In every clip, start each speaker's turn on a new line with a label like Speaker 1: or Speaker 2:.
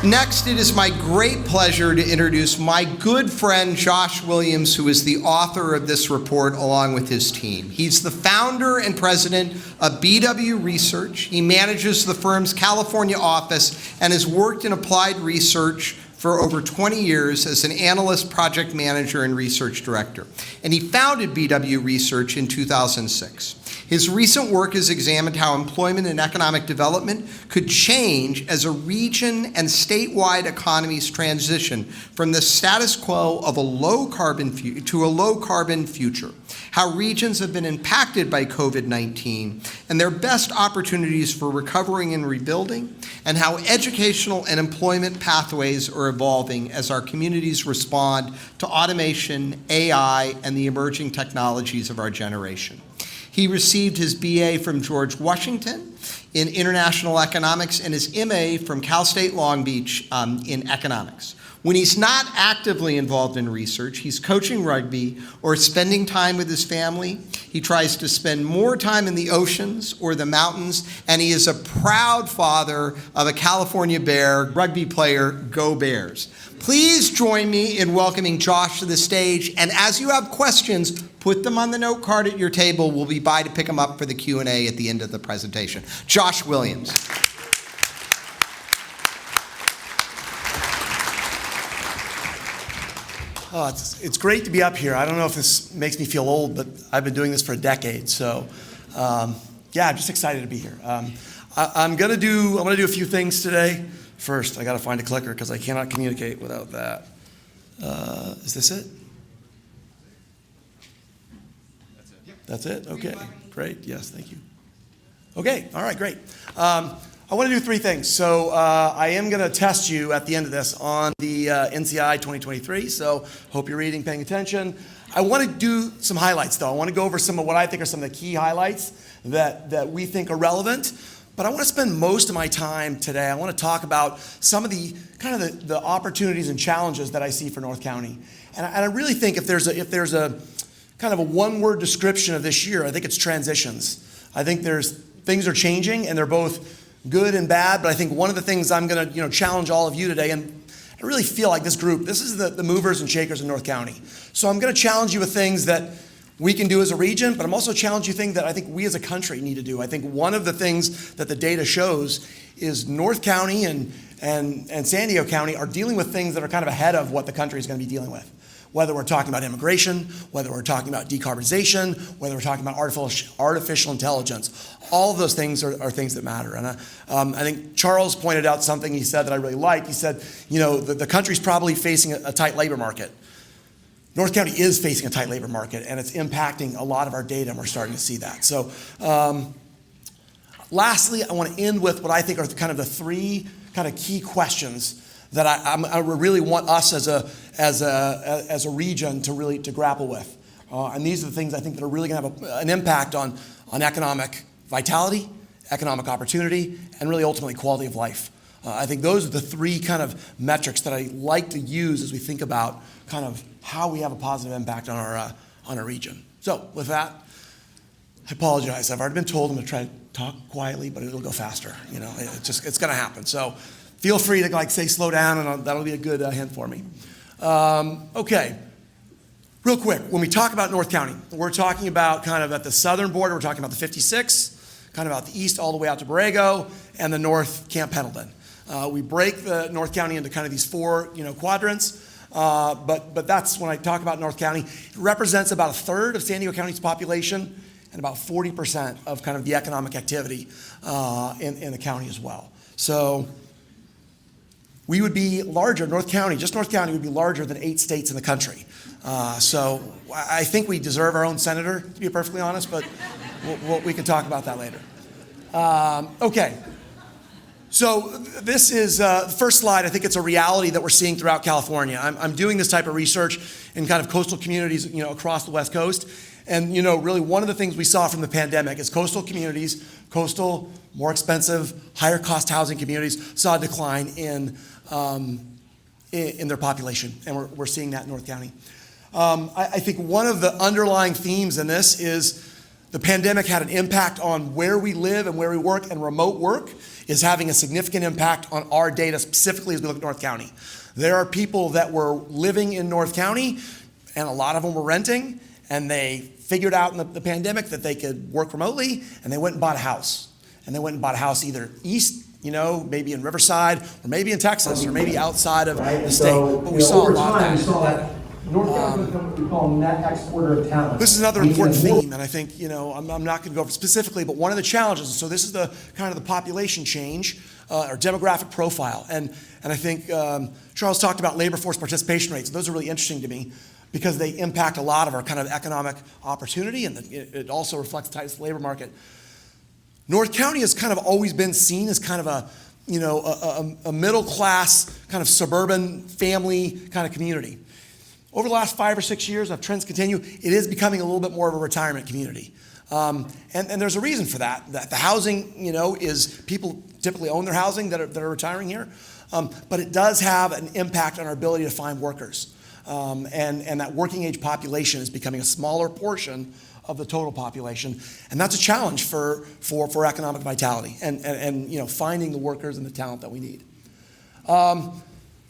Speaker 1: Next, it is my great pleasure to introduce my good friend Josh Williams, who is the author of this report along with his team. He's the founder and president of BW Research. He manages the firm's California office and has worked in applied research for over 20 years as an analyst, project manager, and research director. And he founded BW Research in 2006. His recent work has examined how employment and economic development could change as a region and statewide economies transition from the status quo of a low-carbon future, how regions have been impacted by COVID-19 and their best opportunities for recovering and rebuilding, and how educational and employment pathways are evolving as our communities respond to automation, AI, and the emerging technologies of our generation. He received his BA from George Washington in International Economics and his MA from Cal State Long Beach in Economics. When he's not actively involved in research, he's coaching rugby or spending time with his family. He tries to spend more time in the oceans or the mountains, and he is a proud father of a California Bear rugby player. Go Bears. Please join me in welcoming Josh to the stage, and as you have questions, put them on the note card at your table. We'll be by to pick them up for the Q&A at the end of the presentation. Josh Williams.
Speaker 2: Oh, it's great to be up here. I don't know if this makes me feel old, but I've been doing this for a decade. So, yeah, I'm just excited to be here. I'm gonna do a few things today. First, I gotta find a clicker because I cannot communicate without that. Is this it? That's it? Okay, great. Yes, thank you. Okay, all right, great. I want to do three things. So I am going to test you at the end of this on the NCI 2023, so hope you're reading, paying attention. I want to do some highlights, though. I want to go over some of what I think are some of the key highlights that we think are relevant. But I want to spend most of my time today, I want to talk about some of the kind of the opportunities and challenges that I see for North County. And I really think if there's a kind of a one-word description of this year, I think it's transitions. I think things are changing, and they're both good and bad, but I think one of the things I'm going to challenge all of you today, and I really feel like this is the movers and shakers in North County. So I'm going to challenge you with things that we can do as a region, but I'm also challenging you things that I think we as a country need to do. I think one of the things that the data shows is North County and San Diego County are dealing with things that are kind of ahead of what the country is going to be dealing with. Whether we're talking about immigration, whether we're talking about decarbonization, whether we're talking about artificial intelligence, all of those things are things that matter. And I think Charles pointed out something he said that I really liked. He said, the country's probably facing a tight labor market. North County is facing a tight labor market, and it's impacting a lot of our data, and we're starting to see that. So lastly, I want to end with what I think are kind of the three kind of key questions that I really want us as a region to grapple with. And these are the things I think that are really going to have an impact on economic vitality, economic opportunity, and really ultimately quality of life. I think those are the three kind of metrics that I like to use as we think about kind of how we have a positive impact on our region. So with that, I apologize. I've already been told I'm going to try to talk quietly, but it'll go faster. It's going to happen. So feel free to say slow down, and that'll be a good hint for me. Okay, real quick, when we talk about North County, we're talking about kind of at the southern border, we're talking about the 56, kind of out the east all the way out to Borrego, and the north, Camp Pendleton. We break the North County into kind of these four quadrants, but that's when I talk about North County. It represents about a third of San Diego County's population and about 40% of kind of the economic activity in the county as well. So we would be larger, just North County would be larger than 8 states in the country. So I think we deserve our own senator, to be perfectly honest, but we can talk about that later. Okay, so this is the first slide. I think it's a reality that we're seeing throughout California. I'm doing this type of research in kind of coastal communities across the West Coast. And really one of the things we saw from the pandemic is coastal, more expensive, higher cost housing communities saw a decline in their population, and we're seeing that in North County. I think one of the underlying themes in this is The pandemic had an impact on where we live and where we work, and remote work is having a significant impact on our data, specifically as we look at North County. There are people that were living in North County, and a lot of them were renting, and they figured out in the pandemic that they could work remotely, and they went and bought a house. And they went and bought a house either east, maybe in Riverside, or maybe in Texas, or maybe outside of the state. But we saw a lot of that.
Speaker 3: We saw that North County become what we call net exporter of talent.
Speaker 2: This is another important theme, and I think, I'm not going to go over specifically, but one of the challenges, so this is the kind of the population change, or demographic profile. And I think Charles talked about labor force participation rates. Those are really interesting to me because they impact a lot of our kind of economic opportunity, and it also reflects the tightest labor market. North County has kind of always been seen as kind of a middle class, kind of suburban family kind of community. Over the last 5 or 6 years, if trends continue, it is becoming a little bit more of a retirement community. And there's a reason for that. That the housing, is people typically own their housing that are retiring here. But it does have an impact on our ability to find workers. And that working age population is becoming a smaller portion of the total population. And that's a challenge for economic vitality and finding the workers and the talent that we need.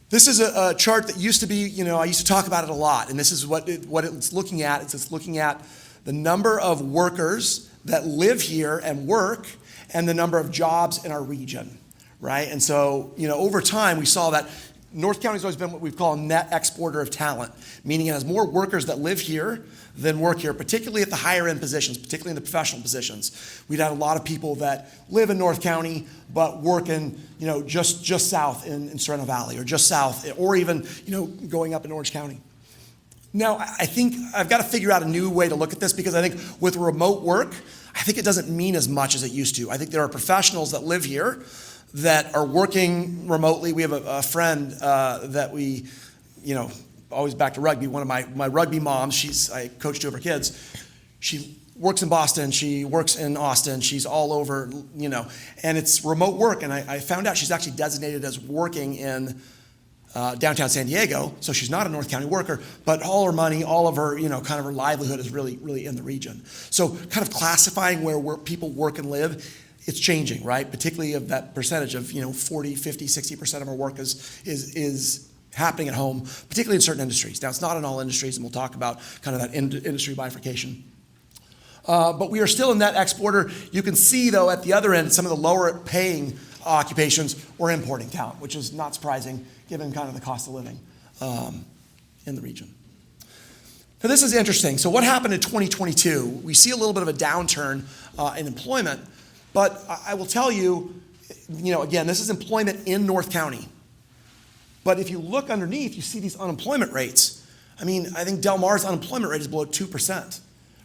Speaker 2: This is a chart that used to be, I used to talk about it a lot, and this is what it's looking at. It's looking at the number of workers that live here and work and the number of jobs in our region, right? And so, over time, we saw that North County's always been what we call a net exporter of talent, meaning it has more workers that live here than work here, particularly at the higher end positions, particularly in the professional positions. We'd had a lot of people that live in North County but work in, just south in Sereno Valley, or just south, or even, going up in Orange County. Now, I think I've got to figure out a new way to look at this, because I think with remote work, I think it doesn't mean as much as it used to. I think there are professionals that live here that are working remotely. We have a friend that we, always back to rugby, one of my rugby moms, I coach 2 of her kids. She works in Boston, she works in Austin, she's all over, and it's remote work. And I found out she's actually designated as working in downtown San Diego, so she's not a North County worker, but all her money, all of her, kind of her livelihood is really, really in the region. So kind of classifying where people work and live, it's changing, right? Particularly of that percentage of, 40, 50, 60% of our work is happening at home, particularly in certain industries. Now, it's not in all industries, and we'll talk about kind of that industry bifurcation. But we are still a net exporter. You can see, though, at the other end, some of the lower paying occupations, we're importing talent, which is not surprising given kind of the cost of living in the region. Now, this is interesting. So what happened in 2022? We see a little bit of a downturn in employment, but I will tell you, again, this is employment in North County. But if you look underneath, you see these unemployment rates. I think Del Mar's unemployment rate is below 2%,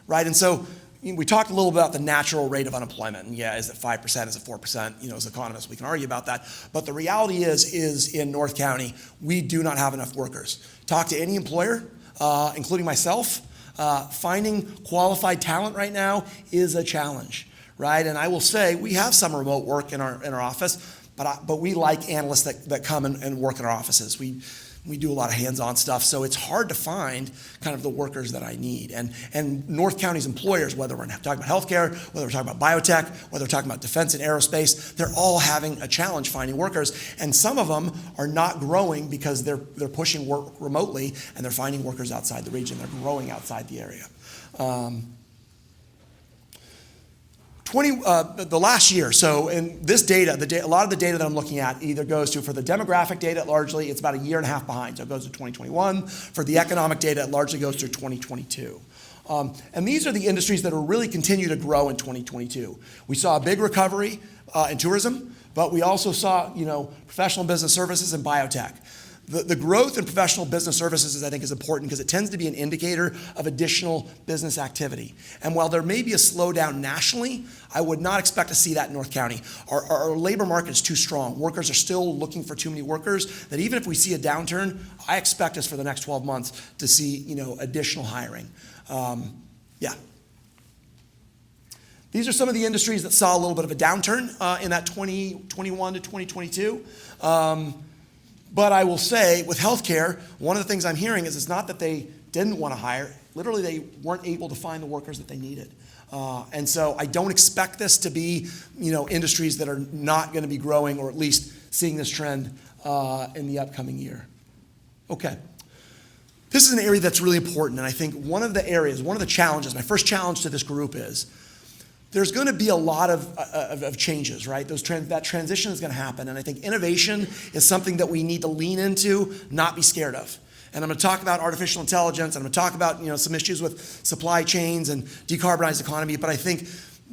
Speaker 2: right? And so we talked a little about the natural rate of unemployment. And yeah, is it 5%, is it 4%? As economists, we can argue about that. But the reality is in North County, we do not have enough workers. Talk to any employer, including myself, finding qualified talent right now is a challenge, right? And I will say we have some remote work in our office, but we like analysts that come and work in our offices. We do a lot of hands-on stuff, so it's hard to find kind of the workers that I need. And North County's employers, whether we're talking about healthcare, whether we're talking about biotech, whether we're talking about defense and aerospace, they're all having a challenge finding workers. And some of them are not growing because they're pushing work remotely, and they're finding workers outside the region. They're growing outside the area. The last year, so in this data, a lot of the data that I'm looking at either goes to, for the demographic data, largely it's about a year and a half behind, so it goes to 2021. For the economic data, it largely goes through 2022. And these are the industries that will really continue to grow in 2022. We saw a big recovery in tourism, but we also saw, professional business services and biotech. The growth in professional business services, I think, is important because it tends to be an indicator of additional business activity. And while there may be a slowdown nationally, I would not expect to see that in North County. Our labor market is too strong. Workers are still looking for too many workers, that even if we see a downturn, I expect us for the next 12 months to see, additional hiring. These are some of the industries that saw a little bit of a downturn in that 2021 to 2022. But I will say, with healthcare, one of the things I'm hearing is it's not that they didn't want to hire. Literally, they weren't able to find the workers that they needed. And so I don't expect this to be, industries that are not going to be growing, or at least seeing this trend in the upcoming year. Okay. This is an area that's really important, and I think one of the challenges, my first challenge to this group is, there's going to be a lot of changes, right? That transition is going to happen, and I think innovation is something that we need to lean into, not be scared of. And I'm going to talk about artificial intelligence, and I'm going to talk about some issues with supply chains and decarbonized economy, but I think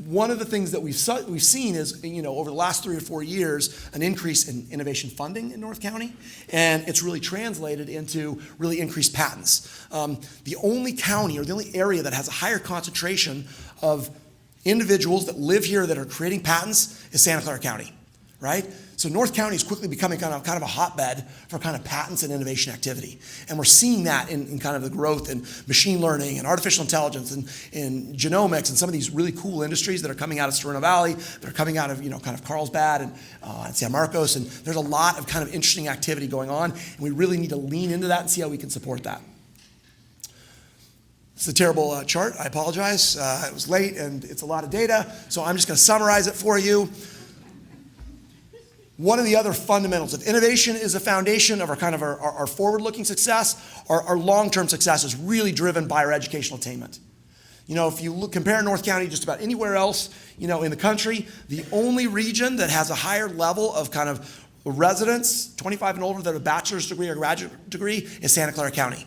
Speaker 2: one of the things that we've seen is, over the last 3 or 4 years, an increase in innovation funding in North County, and it's really translated into really increased patents. The only county, or the only area that has a higher concentration of individuals that live here that are creating patents is Santa Clara County, right? So North County is quickly becoming kind of a hotbed for kind of patents and innovation activity. And we're seeing that in kind of the growth in machine learning and artificial intelligence and in genomics and some of these really cool industries that are coming out of Sereno Valley, that are coming out of, kind of Carlsbad and San Marcos. And there's a lot of kind of interesting activity going on, and we really need to lean into that and see how we can support that. It's a terrible chart. I apologize. It was late and it's a lot of data, so I'm just going to summarize it for you. One of the other fundamentals of innovation is a foundation of our forward-looking success. Our long-term success is really driven by our educational attainment. If you compare North County just about anywhere else, in the country, the only region that has a higher level of kind of residents, 25 and older, that have a bachelor's degree or graduate degree is Santa Clara County.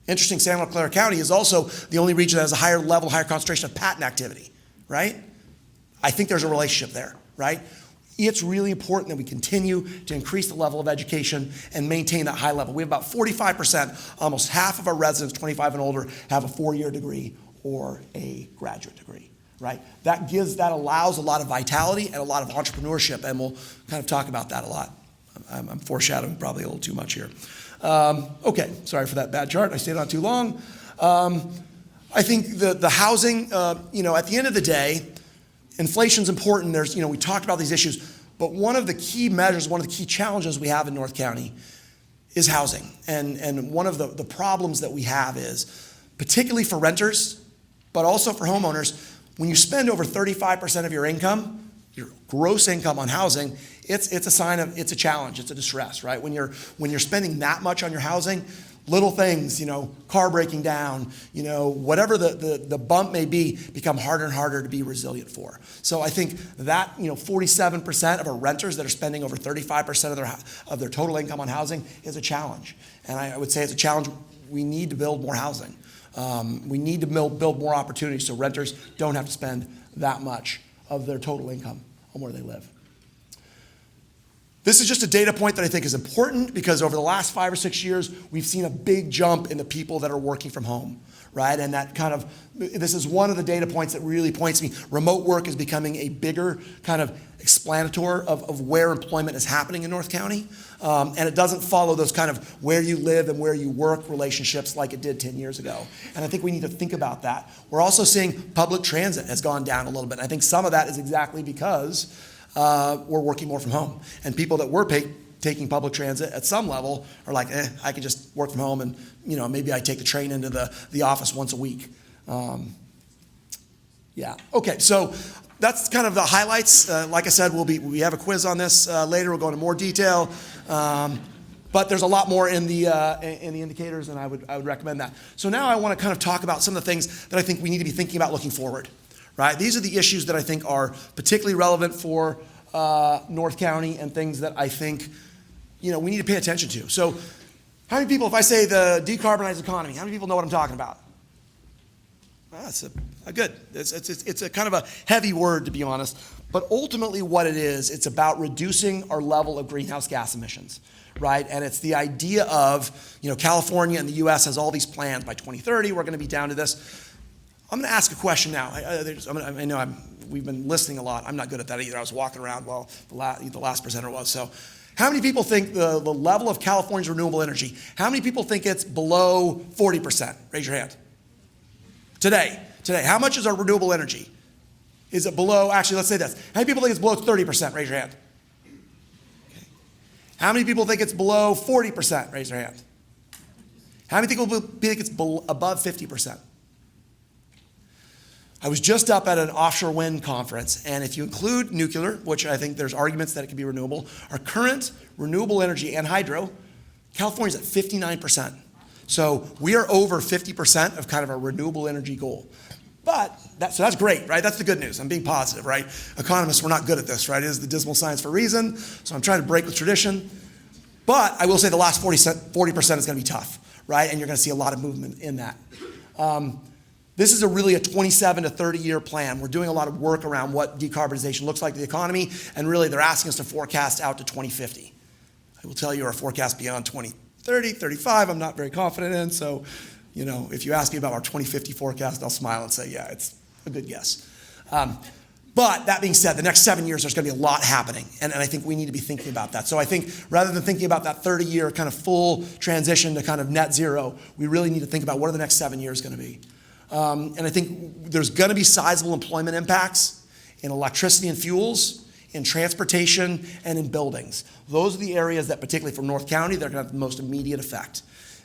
Speaker 2: Interesting, Santa Clara County is also the only region that has a higher level, higher concentration of patent activity, right? I think there's a relationship there, right? It's really important that we continue to increase the level of education and maintain that high level. We have about 45%, almost half of our residents, 25 and older, have a 4-year degree or a graduate degree, right? That allows a lot of vitality and a lot of entrepreneurship, and we'll kind of talk about that a lot. I'm foreshadowing probably a little too much here. Okay, sorry for that bad chart. I stayed on too long. I think the housing, at the end of the day, inflation's important. We talked about these issues, but one of the key measures, one of the key challenges we have in North County is housing. And one of the problems that we have is, particularly for renters, but also for homeowners, when you spend over 35% of your income, your gross income on housing, it's a sign of, it's a challenge, it's a distress, right? When you're spending that much on your housing, little things, car breaking down, whatever the bump may be, become harder and harder to be resilient for. So I think that, 47% of our renters that are spending over 35% of their total income on housing is a challenge. And I would say it's a challenge. We need to build more housing. We need to build more opportunities so renters don't have to spend that much of their total income on where they live. This is just a data point that I think is important because over the last 5 or 6 years, we've seen a big jump in the people that are working from home, right? And this is one of the data points that really points me. Remote work is becoming a bigger kind of explanator of where employment is happening in North County. And it doesn't follow those kind of where you live and where you work relationships like it did 10 years ago. And I think we need to think about that. We're also seeing public transit has gone down a little bit. And I think some of that is exactly because we're working more from home. And people that were taking public transit at some level are like, I can just work from home and, maybe I take the train into the office once a week. Yeah. Okay, so that's kind of the highlights. Like I said, we have a quiz on this later. We'll go into more detail. But there's a lot more in the indicators, and I would recommend that. So now I want to kind of talk about some of the things that I think we need to be thinking about looking forward. Right? These are the issues that I think are particularly relevant for North County and things that I think, we need to pay attention to. So how many people, if I say the decarbonized economy, how many people know what I'm talking about? Well, that's good. It's a kind of a heavy word, to be honest. But ultimately what it is, it's about reducing our level of greenhouse gas emissions, right? And it's the idea of, California and the U.S. has all these plans. By 2030, we're going to be down to this. I'm going to ask a question now. I know we've been listening a lot. I'm not good at that either. I was walking around while the last presenter was. So how many people think the level of California's renewable energy, how many people think it's below 40%? Raise your hand. Today, how much is our renewable energy? Is it below, actually, let's say this. How many people think it's below 30%? Raise your hand. Okay. How many people think it's below 40%? Raise your hand. How many think it's above 50%? I was just up at an offshore wind conference, and if you include nuclear, which I think there's arguments that it can be renewable, our current renewable energy and hydro, California's at 59%. So we are over 50% of kind of our renewable energy goal. But so that's great, right? That's the good news. I'm being positive, right? Economists, we're not good at this, right? It is the dismal science for a reason. So I'm trying to break with tradition. But I will say the last 40% is going to be tough, right? And you're going to see a lot of movement in that. This is really a 27 to 30 year plan. We're doing a lot of work around what decarbonization looks like to the economy, and really they're asking us to forecast out to 2050. I will tell you our forecast beyond 2030, 35, I'm not very confident in, so if you ask me about our 2050 forecast, I'll smile and say, yeah, it's a good guess. But that being said, the next 7 years, there's going to be a lot happening, and I think we need to be thinking about that. So I think rather than thinking about that 30-year kind of full transition to kind of net zero, we really need to think about what are the next 7 years going to be. And I think there's going to be sizable employment impacts in electricity and fuels, in transportation, and in buildings. Those are the areas that, particularly for North County, they're going to have the most immediate effect.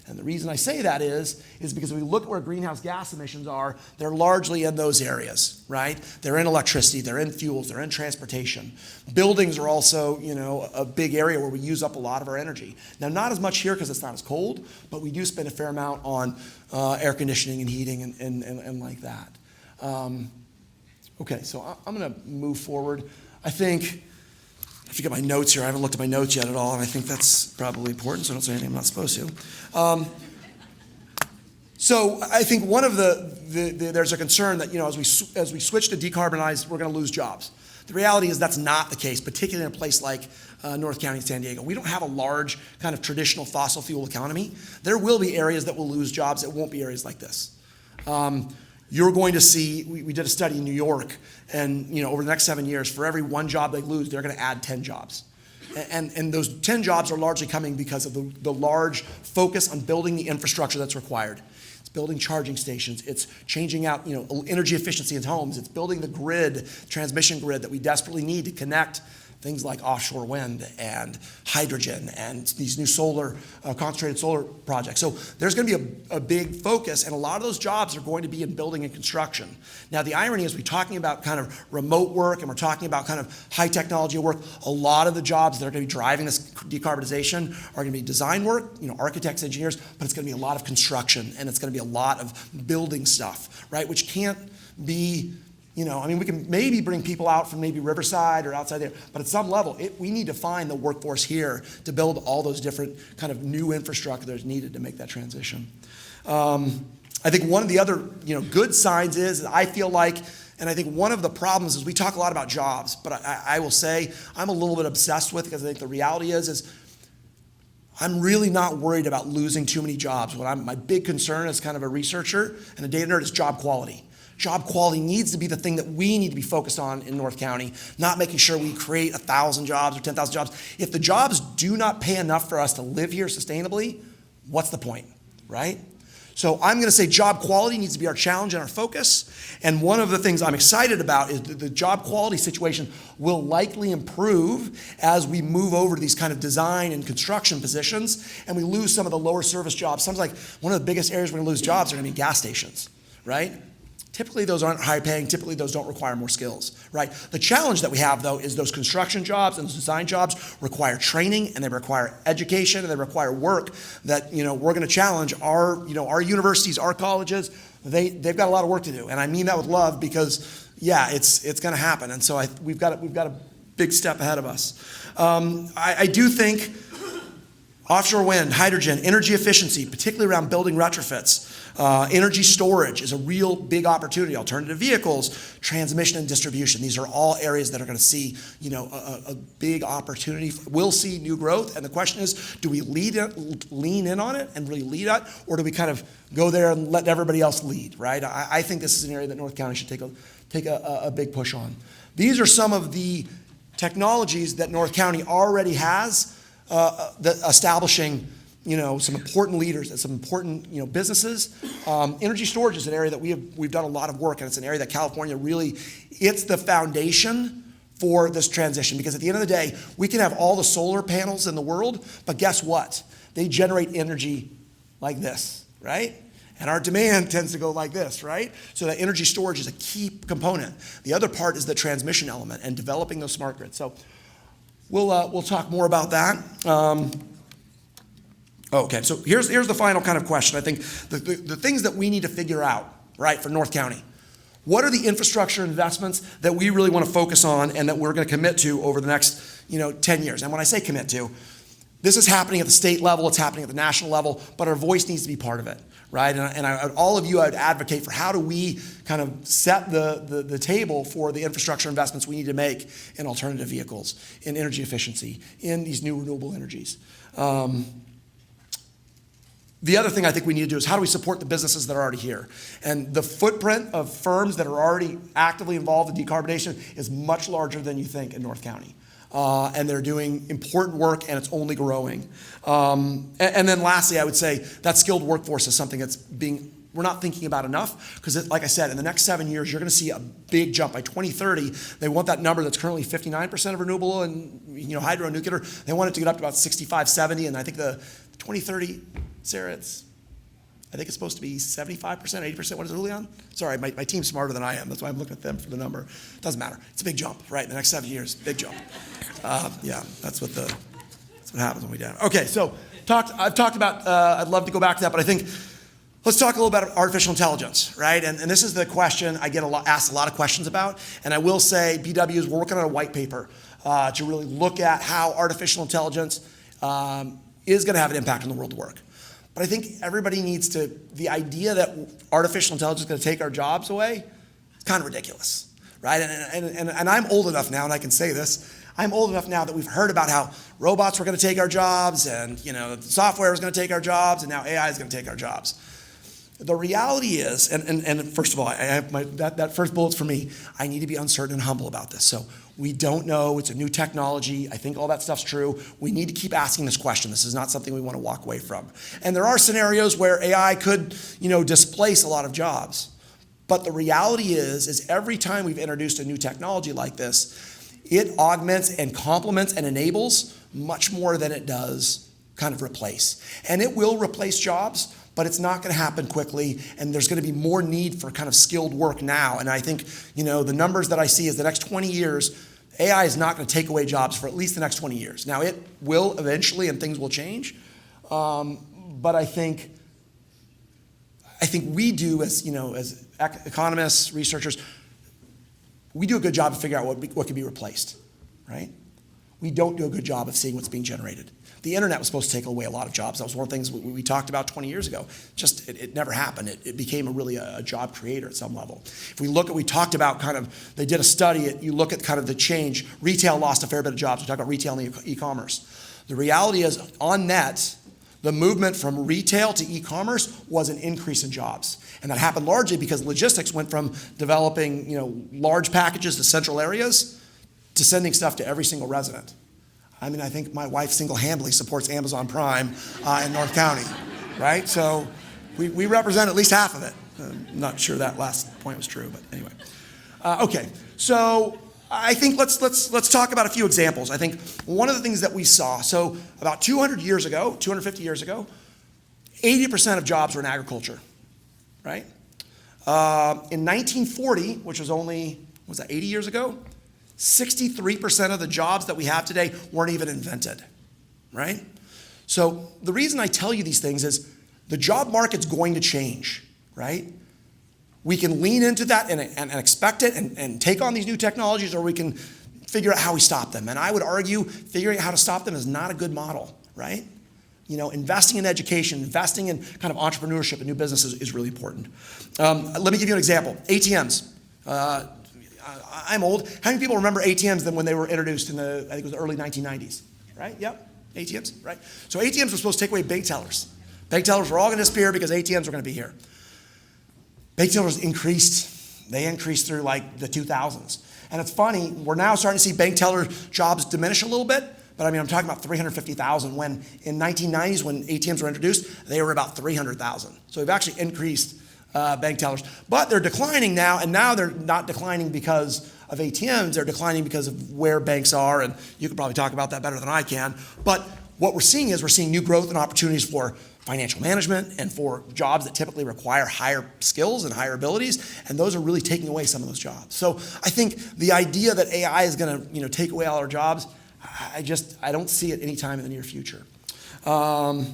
Speaker 2: And the reason I say that is because when we look at where greenhouse gas emissions are, they're largely in those areas, right? They're in electricity, they're in fuels, they're in transportation. Buildings are also, a big area where we use up a lot of our energy. Now, not as much here because it's not as cold, but we do spend a fair amount on air conditioning and heating and like that. Okay, so I'm going to move forward. I think, I have to get my notes here. I haven't looked at my notes yet at all, and I think that's probably important, so I don't say anything I'm not supposed to. So I think one of there's a concern that, as we switch to decarbonize, we're going to lose jobs. The reality is that's not the case, particularly in a place like North County and San Diego. We don't have a large kind of traditional fossil fuel economy. There will be areas that will lose jobs. It won't be areas like this. You're going to see, we did a study in New York, and over the next 7 years, for every one job they lose, they're going to add 10 jobs. And those 10 jobs are largely coming because of the large focus on building the infrastructure that's required. It's building charging stations. It's changing out energy efficiency in homes. It's building the grid, transmission grid that we desperately need to connect things like offshore wind and hydrogen and these new concentrated solar projects. So there's going to be a big focus, and a lot of those jobs are going to be in building and construction. Now, the irony is we're talking about kind of remote work, and we're talking about kind of high technology work. A lot of the jobs that are going to be driving this decarbonization are going to be design work, architects, engineers, but it's going to be a lot of construction, and it's going to be a lot of building stuff, right, which can't be we can maybe bring people out from maybe Riverside or outside there, but at some level, we need to find the workforce here to build all those different kind of new infrastructure that's needed to make that transition. I think one of the other good signs is that I feel like, and I think one of the problems is we talk a lot about jobs, but I will say I'm a little bit obsessed with, because I think the reality is I'm really not worried about losing too many jobs. My big concern as kind of a researcher and a data nerd is job quality. Job quality needs to be the thing that we need to be focused on in North County, not making sure we create 1,000 jobs or 10,000 jobs. If the jobs do not pay enough for us to live here sustainably, what's the point, right? So I'm going to say job quality needs to be our challenge and our focus. And one of the things I'm excited about is the job quality situation will likely improve as we move over to these kind of design and construction positions, and we lose some of the lower service jobs. Something like one of the biggest areas we're going to lose jobs are going to be gas stations, right? Typically, those aren't high paying. Typically, those don't require more skills, right? The challenge that we have, though, is those construction jobs and those design jobs require training, and they require education, and they require work that, we're going to challenge our universities, our colleges. They've got a lot of work to do. And I mean that with love, because, yeah, it's going to happen. And so we've got a big step ahead of us. I do think offshore wind, hydrogen, energy efficiency, particularly around building retrofits, energy storage is a real big opportunity. Alternative vehicles, transmission and distribution. These are all areas that are going to see, a big opportunity. We'll see new growth, and the question is, do we lean in on it and really lead it, or do we kind of go there and let everybody else lead, right? I think this is an area that North County should take a big push on. These are some of the technologies that North County already has, establishing some important leaders and some important businesses. Energy storage is an area that we've done a lot of work, and it's an area that California really, it's the foundation for this transition, because at the end of the day, we can have all the solar panels in the world, but guess what? They generate energy like this, right? And our demand tends to go like this, right? So that energy storage is a key component. The other part is the transmission element and developing those smart grids. So we'll talk more about that. Okay, so here's the final kind of question. I think the things that we need to figure out, right, for North County. What are the infrastructure investments that we really want to focus on and that we're going to commit to over the next 10 years? And when I say commit to, this is happening at the state level, it's happening at the national level, but our voice needs to be part of it, right? And all of you, I would advocate for how do we kind of set the table for the infrastructure investments we need to make in alternative vehicles, in energy efficiency, in these new renewable energies. The other thing I think we need to do is how do we support the businesses that are already here? And the footprint of firms that are already actively involved in decarbonization is much larger than you think in North County. And they're doing important work and it's only growing. And then lastly, I would say that skilled workforce is something that's we're not thinking about enough because, like I said, in the next 7 years, you're going to see a big jump. By 2030, they want that number that's currently 59% of renewable and hydro and nuclear. They want it to get up to about 65, 70, and I think the 2030, Sarah, I think it's supposed to be 75%, 80%. What is it, Julian? Sorry, my team's smarter than I am. That's why I'm looking at them for the number. Doesn't matter. It's a big jump, right? In the next 7 years, big jump. Yeah, that's what happens when we do. Okay, so I've talked about. I'd love to go back to that, but I think let's talk a little about artificial intelligence, right? And this is the question I get asked a lot of questions about. And I will say, BW is working on a white paper to really look at how artificial intelligence is going to have an impact on the world of work. But I think everybody needs to, the idea that artificial intelligence is going to take our jobs away, it's kind of ridiculous, right? And I'm old enough now, and I can say this, I'm old enough now that we've heard about how robots were going to take our jobs, and software was going to take our jobs, and now AI is going to take our jobs. The reality is, and first of all, I have that first bullet's for me, I need to be uncertain and humble about this. So we don't know, it's a new technology, I think all that stuff's true. We need to keep asking this question. This is not something we want to walk away from. And there are scenarios where AI could, displace a lot of jobs. But the reality is every time we've introduced a new technology like this, it augments and complements and enables much more than it does kind of replace. And it will replace jobs, but it's not going to happen quickly, and there's going to be more need for kind of skilled work now. And I think, the numbers that I see is the next 20 years, AI is not going to take away jobs for at least the next 20 years. Now, it will eventually, and things will change, but I think we do, as economists, researchers, we do a good job of figuring out what can be replaced, right? We don't do a good job of seeing what's being generated. The internet was supposed to take away a lot of jobs. That was one of the things we talked about 20 years ago. Just, it never happened. It became a job creator at some level. If we look at, we talked about they did a study, you look at kind of the change. Retail lost a fair bit of jobs. We talked about retail and e-commerce. The reality is, on net, the movement from retail to e-commerce was an increase in jobs. And that happened largely because logistics went from developing, large packages to central areas to sending stuff to every single resident. I mean, I think my wife single-handedly supports Amazon Prime in North County, right? So we represent at least half of it. I'm not sure that last point was true, but anyway. Okay, so I think let's talk about a few examples. I think one of the things that we saw, so about 250 years ago, 80% of jobs were in agriculture, right? In 1940, which was only, 80 years ago? 63% of the jobs that we have today weren't even invented, right? So the reason I tell you these things is the job market's going to change, right? We can lean into that and expect it and take on these new technologies, or we can figure out how we stop them. And I would argue figuring out how to stop them is not a good model, right? Investing in education, investing in kind of entrepreneurship and new businesses is really important. Let me give you an example. ATMs. I'm old. How many people remember ATMs than when they were introduced in I think it was the early 1990s, right? Yep, ATMs, right? So ATMs were supposed to take away bank tellers. Bank tellers were all going to disappear because ATMs were going to be here. Bank tellers increased. They increased through like the 2000s. And it's funny, we're now starting to see bank teller jobs diminish a little bit, but I mean, I'm talking about 350,000 when in 1990s when ATMs were introduced, they were about 300,000. So we've actually increased bank tellers. But they're declining now, and now they're not declining because of ATMs, they're declining because of where banks are, and you could probably talk about that better than I can. But what we're seeing is we're seeing new growth and opportunities for financial management and for jobs that typically require higher skills and higher abilities, and those are really taking away some of those jobs. So I think the idea that AI is going to take away all our jobs, I don't see it anytime in the near future. I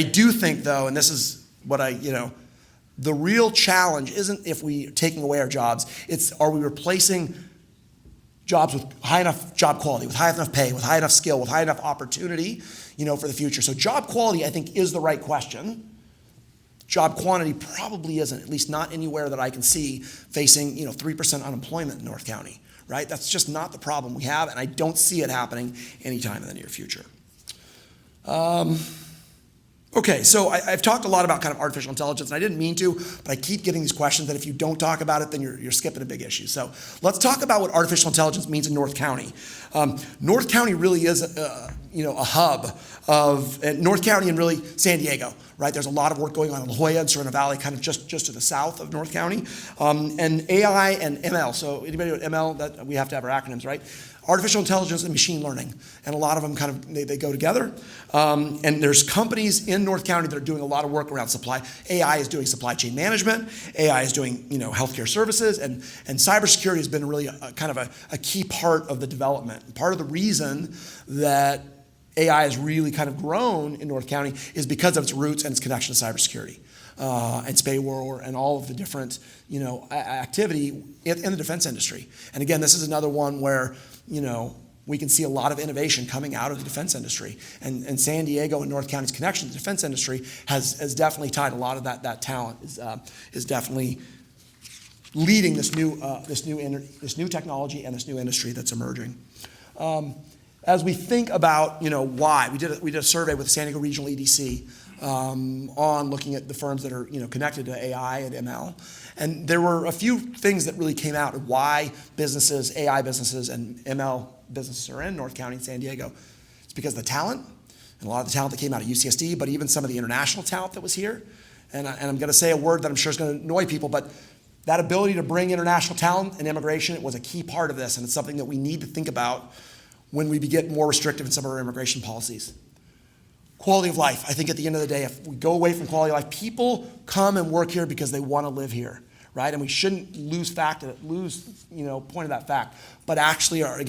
Speaker 2: do think, though, and this is what the real challenge isn't if we're taking away our jobs, it's are we replacing jobs with high enough job quality, with high enough pay, with high enough skill, with high enough opportunity, for the future. So job quality, I think, is the right question. Job quantity probably isn't, at least not anywhere that I can see facing 3% unemployment in North County, right? That's just not the problem we have, and I don't see it happening anytime in the near future. Okay, so I've talked a lot about kind of artificial intelligence, and I didn't mean to, but I keep getting these questions that if you don't talk about it, then you're skipping a big issue. So let's talk about what artificial intelligence means in North County. North County really is a hub of North County and really San Diego, right? There's a lot of work going on in La Jolla and Serena Valley, kind of just to the south of North County. And AI and ML, so anybody with ML, that we have to have our acronyms, right? Artificial intelligence and machine learning, and a lot of them kind of, they go together. And there's companies in North County that are doing a lot of work around supply. AI is doing supply chain management, AI is doing healthcare services, and cybersecurity has been really kind of a key part of the development. Part of the reason that AI has really kind of grown in North County is because of its roots and its connection to cybersecurity. And SPAY-WAR and all of the different activity in the defense industry. And again, this is another one where we can see a lot of innovation coming out of the defense industry. And San Diego and North County's connection to the defense industry has definitely tied a lot of that talent, is definitely leading this new technology and this new industry that's emerging. As we think about why, we did a survey with San Diego Regional EDC on looking at the firms that are connected to AI and ML. And there were a few things that really came out of why businesses, AI businesses and ML businesses are in North County and San Diego. It's because of the talent, and a lot of the talent that came out of UCSD, but even some of the international talent that was here. And I'm going to say a word that I'm sure is going to annoy people, but that ability to bring international talent and immigration was a key part of this, and it's something that we need to think about when we get more restrictive in some of our immigration policies. Quality of life. I think at the end of the day, if we go away from quality of life, people come and work here because they want to live here, right? And we shouldn't lose point of that fact. But actually, our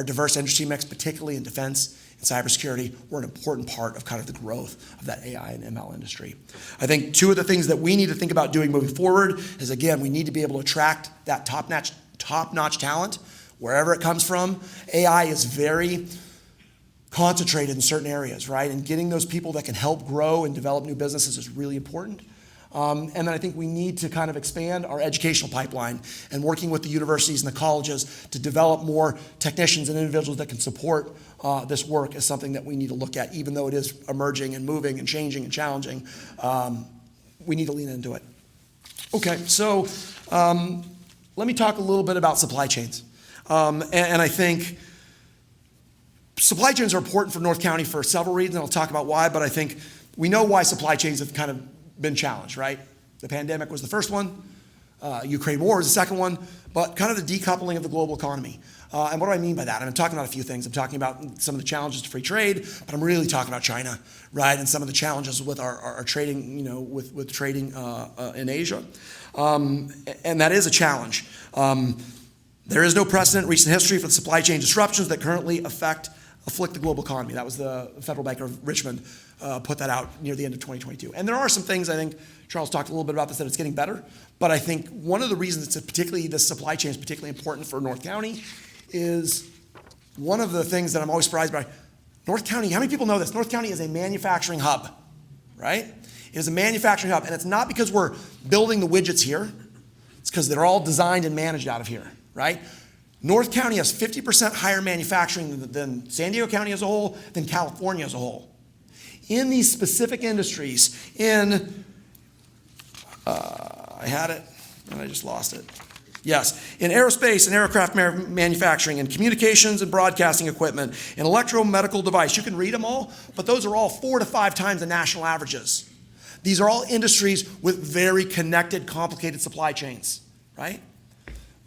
Speaker 2: diverse industry mix, particularly in defense and cybersecurity, were an important part of kind of the growth of that AI and ML industry. I think two of the things that we need to think about doing moving forward is, again, we need to be able to attract that top-notch talent wherever it comes from. AI is very concentrated in certain areas, right? And getting those people that can help grow and develop new businesses is really important. And then I think we need to kind of expand our educational pipeline and working with the universities and the colleges to develop more technicians and individuals that can support this work is something that we need to look at, even though it is emerging and moving and changing and challenging. We need to lean into it. Okay, so let me talk a little bit about supply chains. And I think supply chains are important for North County for several reasons. I'll talk about why, but I think we know why supply chains have kind of been challenged, right? The pandemic was the first one. Ukraine war was the second one, but kind of the decoupling of the global economy. And what do I mean by that? I'm talking about a few things. I'm talking about some of the challenges to free trade, but I'm really talking about China, right? And some of the challenges with our trading, with trading in Asia. And that is a challenge. There is no precedent in recent history for the supply chain disruptions that currently afflict the global economy. That was the Federal Bank of Richmond put that out near the end of 2022. And there are some things, I think, Charles talked a little bit about this, that it's getting better. But I think one of the reasons this supply chain is particularly important for North County is one of the things that I'm always surprised by. North County, how many people know this? North County is a manufacturing hub, right? It is a manufacturing hub. And it's not because we're building the widgets here. It's because they're all designed and managed out of here, right? North County has 50% higher manufacturing than San Diego County as a whole, than California as a whole. In these specific industries, I had it and I just lost it. Yes, in aerospace and aircraft manufacturing, and communications and broadcasting equipment, and electromedical device, you can read them all, but those are all 4 to 5 times the national averages. These are all industries with very connected, complicated supply chains, right?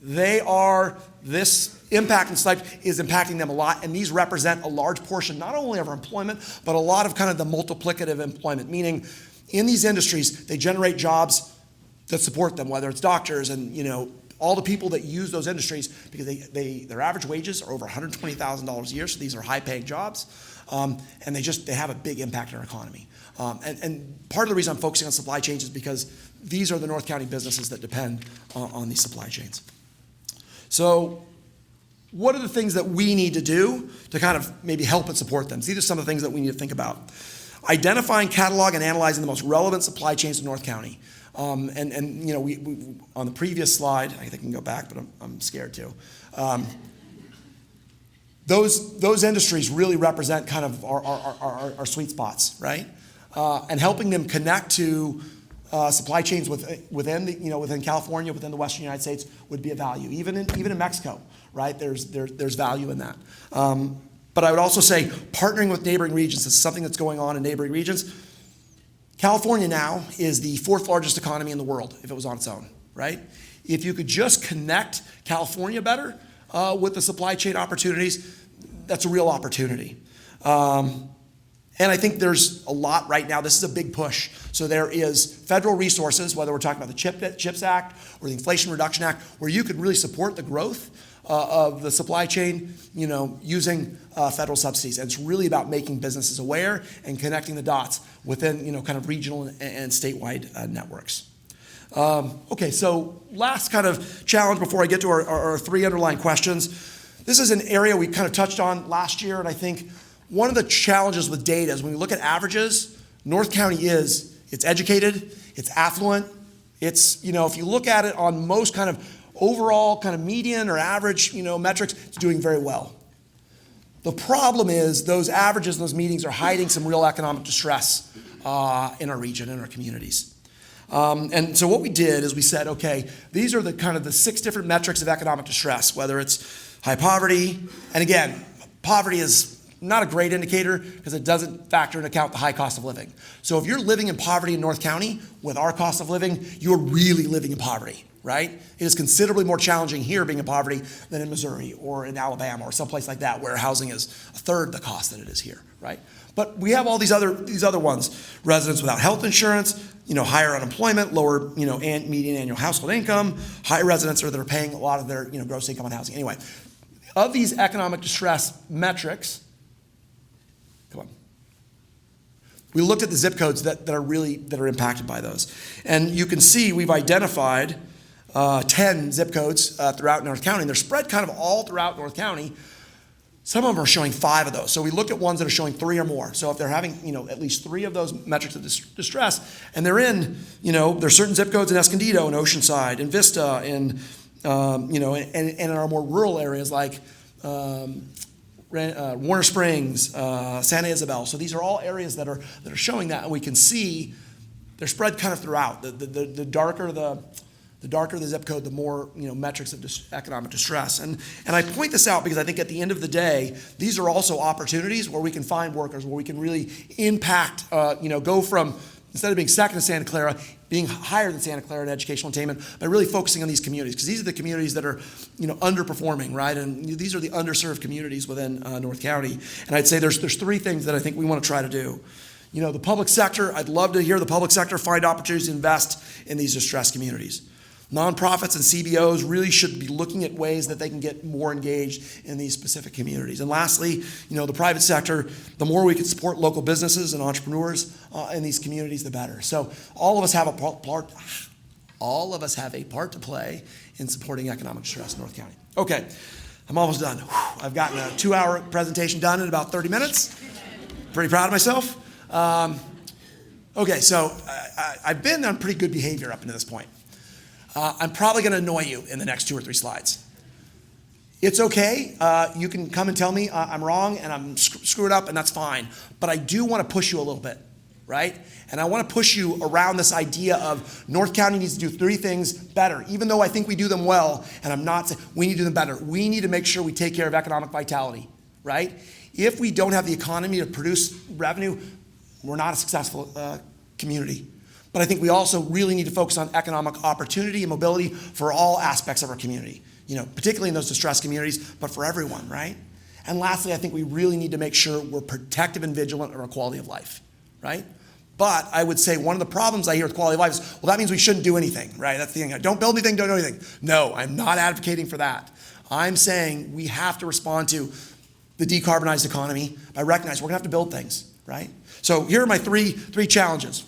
Speaker 2: this impact and SLIPE is impacting them a lot, and these represent a large portion, not only of our employment, but a lot of kind of the multiplicative employment, meaning in these industries, they generate jobs that support them, whether it's doctors and, all the people that use those industries, because their average wages are over $120,000 a year, so these are high-paying jobs, and they have a big impact on our economy. And part of the reason I'm focusing on supply chains is because these are the North County businesses that depend on these supply chains. So what are the things that we need to do to kind of maybe help and support them? These are some of the things that we need to think about. Identifying, catalog, and analyzing the most relevant supply chains in North County. We on the previous slide, I think I can go back, but I'm scared to. Those industries really represent kind of our sweet spots, right? And helping them connect to supply chains within California, within the Western United States would be a value. Even in Mexico, right? There's value in that. But I would also say partnering with neighboring regions is something that's going on in neighboring regions. California now is the 4th largest economy in the world if it was on its own, right? If you could just connect California better with the supply chain opportunities, that's a real opportunity. And I think there's a lot right now. This is a big push. So there is federal resources, whether we're talking about the CHIPS Act or the Inflation Reduction Act, where you could really support the growth of the supply chain, using federal subsidies. And it's really about making businesses aware and connecting the dots within, kind of regional and statewide networks. Okay, so last kind of challenge before I get to our 3 underlying questions. This is an area we kind of touched on last year, and I think one of the challenges with data is when we look at averages, North County it's educated, it's affluent, it's, if you look at it on most kind of overall kind of median or average, metrics, it's doing very well. The problem is those averages and those medians are hiding some real economic distress in our region, in our communities. And so what we did is we said, okay, these are the kind of the 6 different metrics of economic distress, whether it's high poverty, and again, poverty is not a great indicator because it doesn't factor into account the high cost of living. So if you're living in poverty in North County with our cost of living, you're really living in poverty, right? It is considerably more challenging here being in poverty than in Missouri or in Alabama or someplace like that where housing is a third the cost that it is here, right? But we have all these other ones: residents without health insurance, higher unemployment, lower, median annual household income, high residents that are paying a lot of their, gross income on housing. Anyway, of these economic distress metrics, we looked at the zip codes that are impacted by those. And you can see we've identified 10 zip codes throughout North County, and they're spread kind of all throughout North County. Some of them are showing 5 of those. So we looked at ones that are showing 3 or more. So if they're having, at least 3 of those metrics of distress, and they're in, there's certain zip codes in Escondido and Oceanside and Vista and, and in our more rural areas like Warner Springs, Santa Isabel. So these are all areas that are showing that, and we can see they're spread kind of throughout. The darker the zip code, the more metrics of economic distress. And I point this out because I think at the end of the day, these are also opportunities where we can find workers, where we can really impact. Go from, instead of being second to Santa Clara, being higher than Santa Clara in educational attainment by really focusing on these communities, because these are the communities that are underperforming, right? And these are the underserved communities within North County. And I'd say there's 3 things that I think we want to try to do. The public sector, I'd love to hear the public sector find opportunities to invest in these distressed communities. Nonprofits and CBOs really should be looking at ways that they can get more engaged in these specific communities. And lastly, the private sector, the more we can support local businesses and entrepreneurs in these communities, the better. So all of us have a part to play in supporting economic distress in North County. Okay, I'm almost done. I've gotten a 2-hour presentation done in about 30 minutes. Pretty proud of myself. Okay, so I've been on pretty good behavior up until this point. I'm probably going to annoy you in the next 2 or 3 slides. It's okay. You can come and tell me I'm wrong and I'm screwed up, and that's fine. But I do want to push you a little bit, right? And I want to push you around this idea of North County needs to do 3 things better, even though I think we do them well, and I'm not saying we need to do them better. We need to make sure we take care of economic vitality, right? If we don't have the economy to produce revenue, we're not a successful community. But I think we also really need to focus on economic opportunity and mobility for all aspects of our community. particularly in those distressed communities, but for everyone, right? And lastly, I think we really need to make sure we're protective and vigilant of our quality of life, right? But I would say one of the problems I hear with quality of life is, well, that means we shouldn't do anything, right? That's the thing. Don't build anything, don't do anything. No, I'm not advocating for that. I'm saying we have to respond to the decarbonized economy by recognizing we're going to have to build things, right? So here are my three challenges.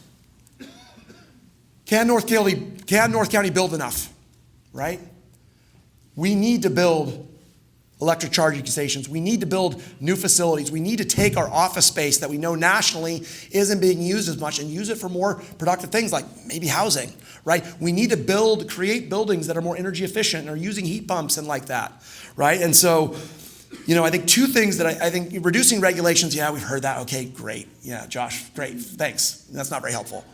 Speaker 2: Can North County build enough, right? We need to build electric charging stations. We need to build new facilities. We need to take our office space that we know nationally isn't being used as much and use it for more productive things like maybe housing, right? We need to create buildings that are more energy efficient and are using heat pumps and like that, right? And so, I think two things that I think reducing regulations, yeah, we've heard that. Okay, great. Yeah, Josh, great. Thanks. That's not very helpful.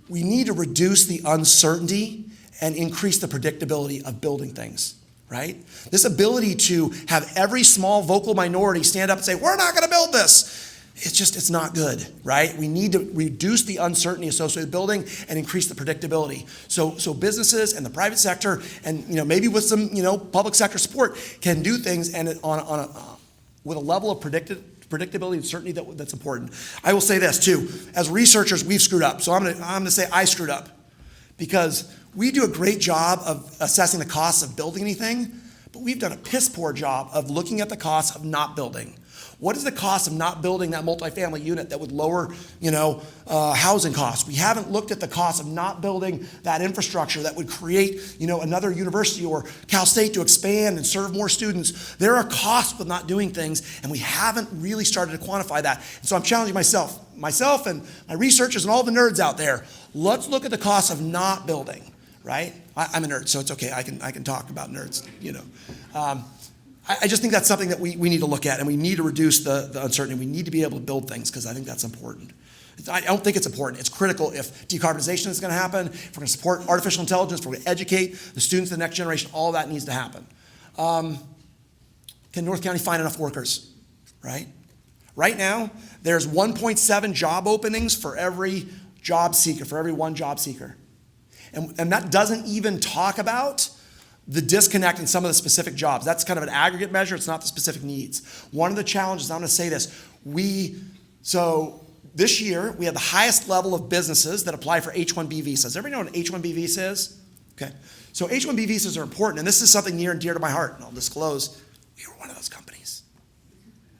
Speaker 2: We need to reduce the uncertainty and increase the predictability of building things. Right? This ability to have every small vocal minority stand up and say, we're not going to build this. It's not good, right? We need to reduce the uncertainty associated with building and increase the predictability. So businesses and the private sector and, maybe with some, public sector support can do things and with a level of predictability and certainty that's important. I will say this too, as researchers, we've screwed up. So I'm going to say I screwed up because we do a great job of assessing the costs of building anything, but we've done a piss poor job of looking at the costs of not building. What is the cost of not building that multifamily unit that would lower, housing costs? We haven't looked at the cost of not building that infrastructure that would create, another university or Cal State to expand and serve more students. There are costs with not doing things, and we haven't really started to quantify that. And so I'm challenging myself and my researchers and all the nerds out there. Let's look at the cost of not building. Right? I'm a nerd, so it's okay. I can talk about nerds, I just think that's something that we need to look at, and we need to reduce the uncertainty. We need to be able to build things because I think that's important. I don't think it's important. It's critical if decarbonization is going to happen, if we're going to support artificial intelligence, if we're going to educate the students of the next generation, all that needs to happen. Can North County find enough workers, right? Right now, there's 1.7 job openings for every job seeker, for every one job seeker. And that doesn't even talk about the disconnect in some of the specific jobs. That's kind of an aggregate measure. It's not the specific needs. One of the challenges, I'm going to say this, this year, we had the highest level of businesses that apply for H-1B visas. Everybody know what an H-1B visa is? Okay. So H-1B visas are important, and this is something near and dear to my heart, and I'll disclose, we were one of those companies.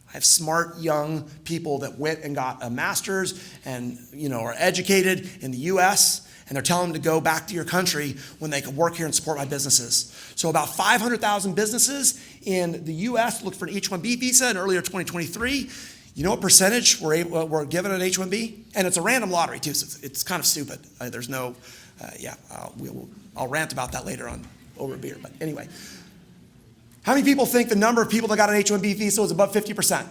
Speaker 2: I have smart young people that went and got a master's and, are educated in the U.S., and they're telling them to go back to your country when they can work here and support my businesses. So about 500,000 businesses in the U.S. looked for an H-1B visa in earlier 2023. You know what percentage were given an H-1B? And it's a random lottery too, so it's kind of stupid. There's no, I'll rant about that later on over beer. But anyway, how many people think the number of people that got an H-1B visa was above 50%?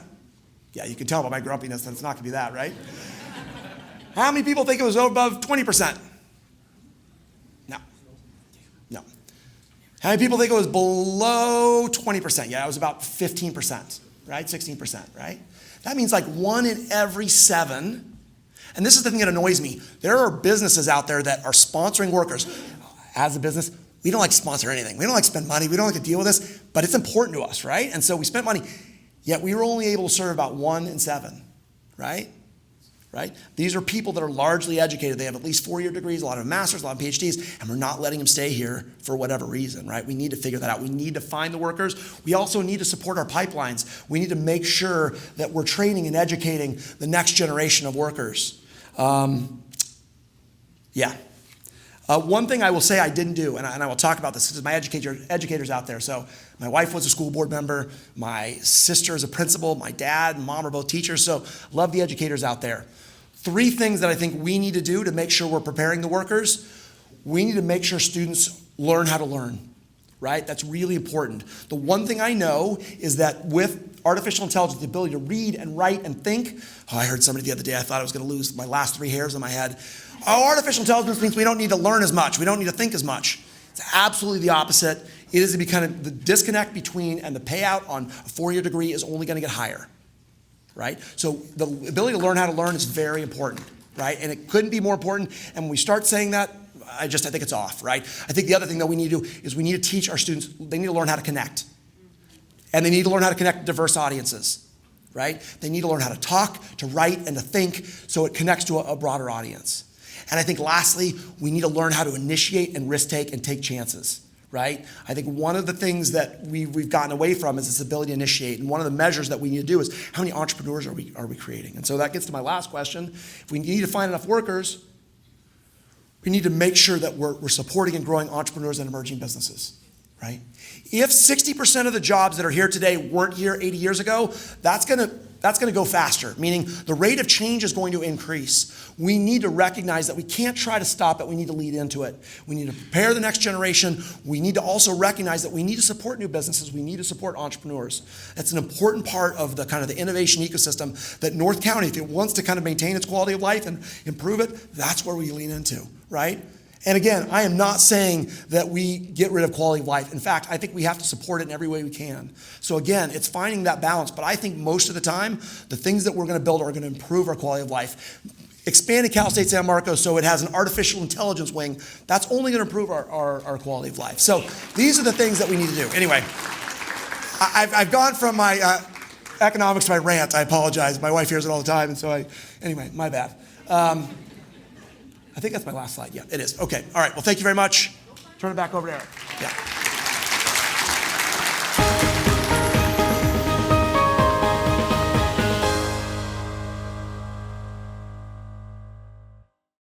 Speaker 2: Yeah, you can tell by my grumpiness that it's not going to be that, right? How many people think it was above 20%? No. How many people think it was below 20%? Yeah, it was about 15%, right? 16%, right? That means like 1 in every 7. And this is the thing that annoys me. There are businesses out there that are sponsoring workers. As a business, we don't like to sponsor anything. We don't like to spend money. We don't like to deal with this, but it's important to us, right? And so we spent money, yet we were only able to serve about 1 in 7, right? Right? These are people that are largely educated. They have at least 4-year degrees, a lot of masters, a lot of PhDs, and we're not letting them stay here for whatever reason, right? We need to figure that out. We need to find the workers. We also need to support our pipelines. We need to make sure that we're training and educating the next generation of workers. One thing I will say I didn't do, and I will talk about this because my educators out there. So my wife was a school board member. My sister is a principal. My dad and mom are both teachers. So love the educators out there. 3 things that I think we need to do to make sure we're preparing the workers. We need to make sure students learn how to learn, right? That's really important. The one thing I know is that with artificial intelligence, the ability to read and write and think. Oh, I heard somebody the other day, I thought I was going to lose my last 3 hairs on my head. Oh, artificial intelligence means we don't need to learn as much. We don't need to think as much. It's absolutely the opposite. It is to be kind of the disconnect between and the payout on a 4-year degree is only going to get higher, right? So the ability to learn how to learn is very important, right? And it couldn't be more important. And when we start saying that, I think it's off, right? I think the other thing that we need to do is we need to teach our students, they need to learn how to connect. And they need to learn how to connect with diverse audiences, right? They need to learn how to talk, to write, and to think so it connects to a broader audience. And I think lastly, we need to learn how to initiate and risk take and take chances, right? I think one of the things that we've gotten away from is this ability to initiate. And one of the measures that we need to do is how many entrepreneurs are we creating? And so that gets to my last question. If we need to find enough workers, we need to make sure that we're supporting and growing entrepreneurs and emerging businesses, right? If 60% of the jobs that are here today weren't here 80 years ago, that's gonna go faster, meaning the rate of change is going to increase. We need to recognize that we can't try to stop it, we need to lead into it. We need to prepare the next generation. We need to also recognize that we need to support new businesses, we need to support entrepreneurs. That's an important part of the kind of the innovation ecosystem that North County, if it wants to kind of maintain its quality of life and improve it, that's where we lean into, right? And again, I am not saying that we get rid of quality of life. In fact, I think we have to support it in every way we can. So again, it's finding that balance. But I think most of the time, the things that we're going to build are going to improve our quality of life. Expanding Cal State San Marcos so it has an artificial intelligence wing, that's only going to improve our quality of life. So these are the things that we need to do. Anyway, I've gone from my economics to my rant. I apologize. My wife hears it all the time. And so anyway, my bad. I think that's my last slide. Yeah, it is. Okay. All right. Well, thank you very much. Turn it back over to Eric. Yeah.